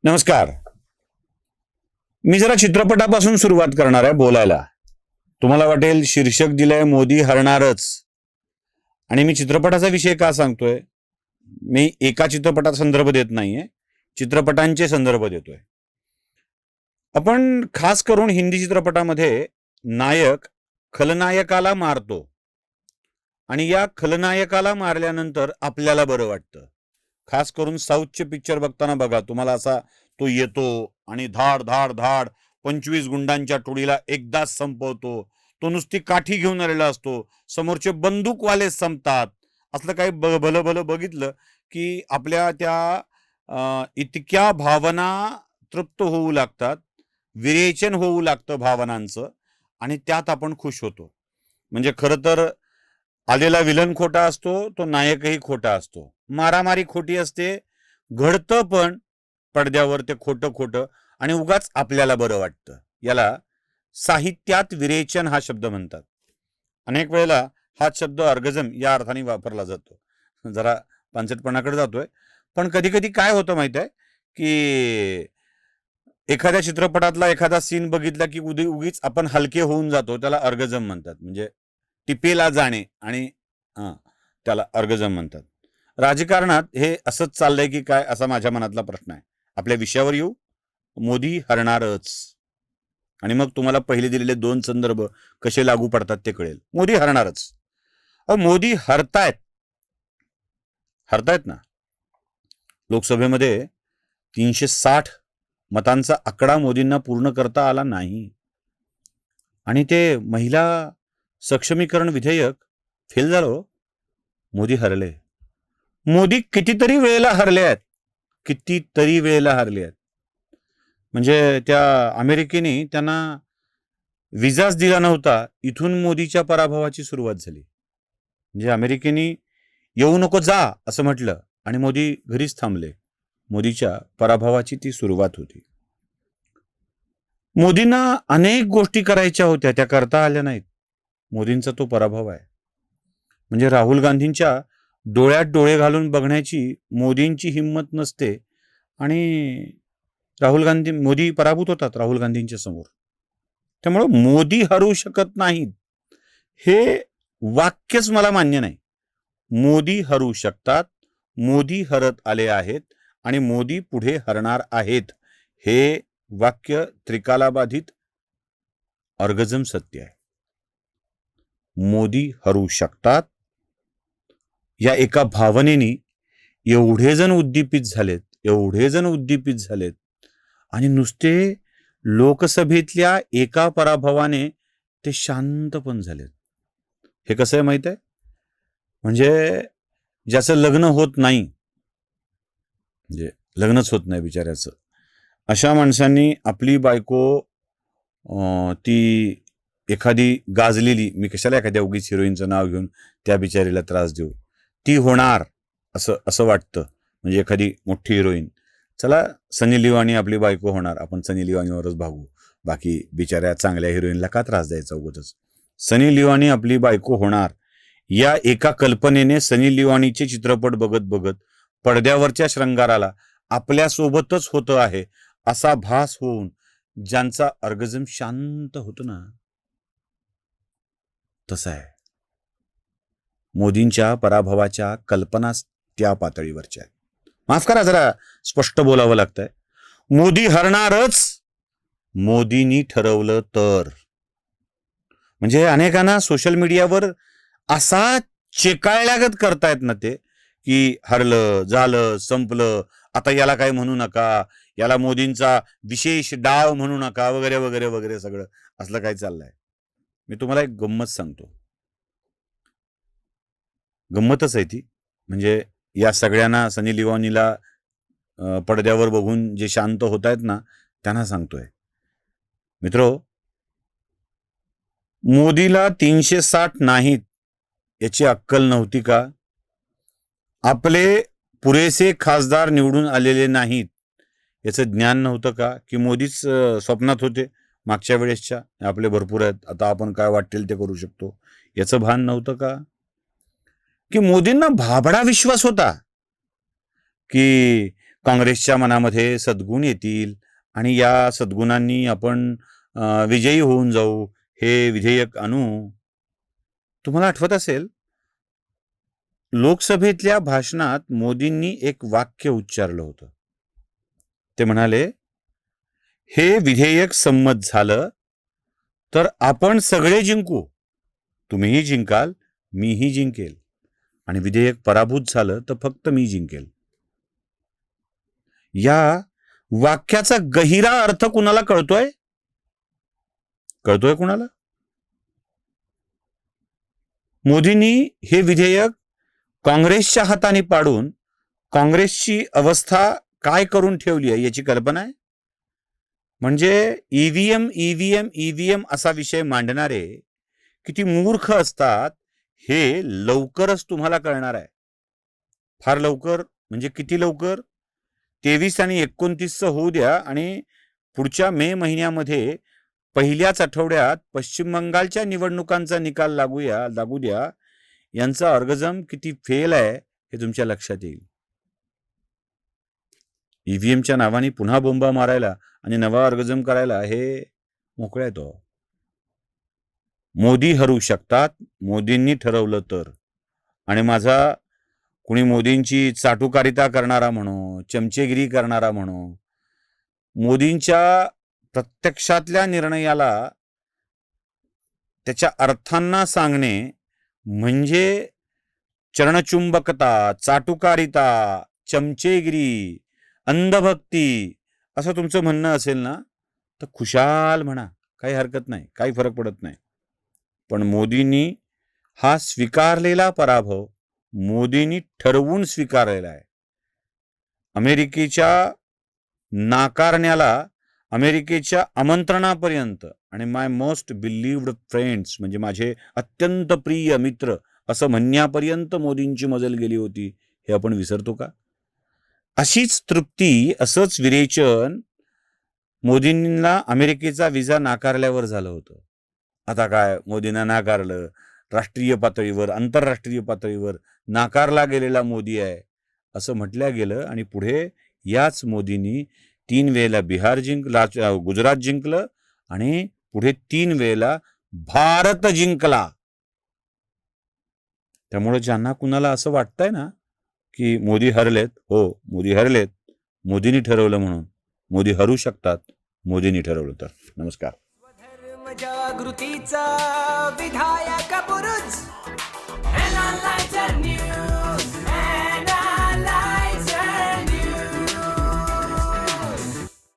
नमस्कार. मी जरा चित्रपटापासून सुरुवात करणार आहे बोलायला. तुम्हाला वाटेल शीर्षक दिलंय मोदी हरणारच, आणि मी चित्रपटाचा विषय का सांगतोय? मी एका चित्रपटाचा संदर्भ देत नाहीये, चित्रपटांचे संदर्भ देतोय. आपण खास करून हिंदी चित्रपटामध्ये नायक खलनायकाला मारतो आणि या खलनायकाला मारल्यानंतर आपल्याला बरं वाटतं. खास करून साऊथचे पिक्चर बघताना बघा, तुम्हाला असा तो येतो आणि धाड धाड धाड 25 गुंडांच्या टोळीला एकदाच संपवतो. तो नुसती काठी घेऊन आलेला असतो, समोरचे बंदूकवाले संपतात. असलं काही भलं भलं बघितलं की आपल्या त्या इतक्या भावना तृप्त होऊ लागतात, विरेचन होऊ लागतं भावनांचं, आणि त्यात आपण खुश होतो. म्हणजे खरं तर आलेला विलन खोटा असतो, तो नायकही खोटा असतो. मारामारी खोटी असते, घडतं पण पडद्यावर ते खोटं खोटं, आणि उगाच आपल्याला बरं वाटतं. याला साहित्यात विरेचन हा शब्द म्हणतात. अनेक वेळेला हाच शब्द अर्गझम या अर्थाने वापरला जातो. जरा पांचटपणाकडे जातोय, पण कधी कधी काय होतं माहित आहे की एखाद्या चित्रपटातला एखादा सीन बघितला की उगीच आपण हलके होऊन जातो, त्याला अर्गझम म्हणतात. म्हणजे टिपेला जाणे, आणि त्याला अर्गझम म्हणतात. राजकारणात हे असंच चाललंय की काय, असा माझ्या मनातला प्रश्न आहे. आपल्या विषयावर येऊ. मोदी हरणारच, आणि मग तुम्हाला पहिले दिलेले 2 संदर्भ कसे लागू पडतात ते कळेल. मोदी हरणारच. मोदी हरतायत ना. लोकसभेमध्ये 360 मतांचा आकडा मोदींना पूर्ण करता आला नाही, आणि ते महिला सक्षमीकरण विधेयक फेल झालं. मोदी हरले. मोदी कितीतरी वेळेला हरले आहेत. म्हणजे त्या अमेरिकेने त्यांना विजाच दिला नव्हता, इथून मोदीच्या पराभवाची सुरुवात झाली. म्हणजे अमेरिकेने येऊ नको जा असं म्हटलं, आणि मोदी घरीच थांबले. मोदीच्या पराभवाची ती सुरुवात होती. मोदींना अनेक गोष्टी करायच्या होत्या, त्या करता आल्या नाहीत. मोदींचा तो पराभव आहे. म्हणजे राहुल गांधींच्या डोळ्यात डोळे घालून बघण्याची मोदींची हिंमत नसते, आणि मोदी पराभूत होतात राहुल गांधींच्या समोर. त्यामुळे मोदी हरू शकत नाहीत हे वाक्यच मला मान्य नाही. मोदी हरू शकतात, मोदी हरत आले आहेत, आणि मोदी पुढे हरणार आहेत, हे वाक्य त्रिकालाबाधित अर्गझम सत्य आहे. मोदी हरू शकतात या एका भावनेने एवढे जण उद्दीपित झालेत, आणि नुसते लोकसभेतल्या एका पराभवाने ते शांत पण झालेत. हे कसं आहे माहित आहे? म्हणजे ज्याचं लग्न होत नाही, म्हणजे लग्नच होत नाही बिचाऱ्याचं, अशा माणसांनी आपली बायको ती एखादी गाजलेली, मी कशाला एखाद्या उगीच हिरोईनचं नाव घेऊन त्या बिचारीला त्रास देऊ, ती होणार असं वाटतं. म्हणजे एखादी मोठी हिरोईन, चला सनी लिओनी आपली बायको होणार, आपण सनी लिओनीवरच भागू, बाकी बिचाऱ्या चांगल्या हिरोईनला का त्रास द्यायचा उगाचच. सनी लिओनी आपली बायको होणार या एका कल्पनेने सनी लिओनीचे चित्रपट बघत बघत पडद्यावरच्या श्रंगाराला आपल्यासोबतच होतं आहे असा भास होऊन ज्यांचा अर्गझम शांत होतो ना, तसा आहे. मोदींच्या पराभवाच्या कल्पना त्या पातळीवरच्या आहेत. माफ करा, जरा स्पष्ट बोलावं लागतंय. मोदी हरणारच, मोदींनी ठरवलं तर. म्हणजे अनेकांना सोशल मीडियावर असा चेकाळल्यागत करतायत ना ते, की हरलं, झालं, संपलं, आता याला काय म्हणू नका, याला मोदींचा विशेष डाव म्हणू नका, वगैरे वगैरे वगैरे, सगळं असलं काय चाललंय. मी तुम्हाला एक गंमत सांगतो. गंमतच आहे ती. म्हणजे या सगळ्यांना, सनी लिओनीला पडद्यावर बघून जे शांत होत आहेत ना, त्यांना सांगतोय, मित्रो, मोदीला 360 नाहीत याची अक्कल नव्हती का? आपले पुरेसे खासदार निवडून आलेले नाहीत याचं ज्ञान नव्हतं का? की मोदीच स्वप्नात होते मागच्या वेळेसच्या, आपले भरपूर आहेत, आता आपण काय वाटेल ते करू शकतो, याचं भान नव्हतं का? की मोदींना भाबडा विश्वास होता की काँग्रेसच्या मनामध्ये सद्गुण येतील आणि या सद्गुणांनी आपण विजयी होऊन जाऊ, हे विधेयक आणू. तुम्हाला आठवत असेल, लोकसभेतल्या भाषणात मोदींनी एक वाक्य उच्चारलं होतं. ते म्हणाले, हे विधेयक संमत झालं तर आपण सगळे जिंकू, तुम्हीही जिंकाल, मीही जिंकेल, आणि विधेयक पराभूत झालं तर फक्त मी जिंकेल. या वाक्याचा गहिरा अर्थ कुणाला कळतोय? कुणाला? मोदींनी हे विधेयक काँग्रेसच्या हाताने पाडून काँग्रेसची अवस्था काय करून ठेवली आहे याची कल्पना आहे? म्हणजे ईव्हीएम असा विषय मांडणारे किती मूर्ख असतात हे लवकरच तुम्हाला कळणार आहे. फार लवकर म्हणजे किती लवकर? 23 आणि 29 होऊ द्या आणि पुढच्या मे महिन्यामध्ये पहिल्याच आठवड्यात पश्चिम बंगालच्या निवडणुकांचा निकाल लागू द्या. यांचा अर्गजम किती फेल आहे हे तुमच्या लक्षात येईल. ईव्हीएमच्या नावाने पुन्हा बोंबा मारायला आणि नवा अर्गजम करायला हे मोकळे तो. मोदी हरू शकतात, मोदींनी ठरवलं तर. आणि माझा कुणी मोदींची चाटुकारिता करणारा म्हणो, चमचेगिरी करणारा म्हणो, मोदींच्या प्रत्यक्षातल्या निर्णयाला त्याच्या अर्थांना सांगणे म्हणजे चरणचुंबकता, चाटुकारिता, चमचेगिरी, अंधभक्ती असं तुमचं म्हणणं असेल ना, तर खुशाल म्हणा, काही हरकत नाही, काही फरक पडत नाही. पण मोदींनी हा स्वीकारलेला पराभव मोदींनी ठरवून स्वीकारलेला आहे. अमेरिकेच्या नाकारण्याला, अमेरिकेच्या आमंत्रणापर्यंत, आणि माय मोस्ट बिलिव्ड फ्रेंड्स म्हणजे माझे अत्यंत प्रिय मित्र असं म्हणण्यापर्यंत मोदींची मजल गेली होती, हे आपण विसरतो का? अशीच तृप्ती, असंच विरेचन मोदींना अमेरिकेचा विजा नाकारल्यावर झालं होतं. आता काय, मोदींना नाकारलं, राष्ट्रीय पातळीवर, आंतरराष्ट्रीय पातळीवर नाकारला गेलेला मोदी आहे असं म्हटलं गेलं. आणि पुढे याच मोदींनी 3 वेळेला बिहार जिंकला, गुजरात जिंकलं, आणि पुढे 3 वेळेला भारत जिंकला. त्यामुळे ज्यांना कुणाला असं वाटतंय ना की मोदी हरलेत, हो मोदी हरलेत, मोदींनी ठरवलं म्हणून. मोदी हरू शकतात, मोदींनी ठरवलं तर. नमस्कार. जागृतीचा विधायक बुरुज.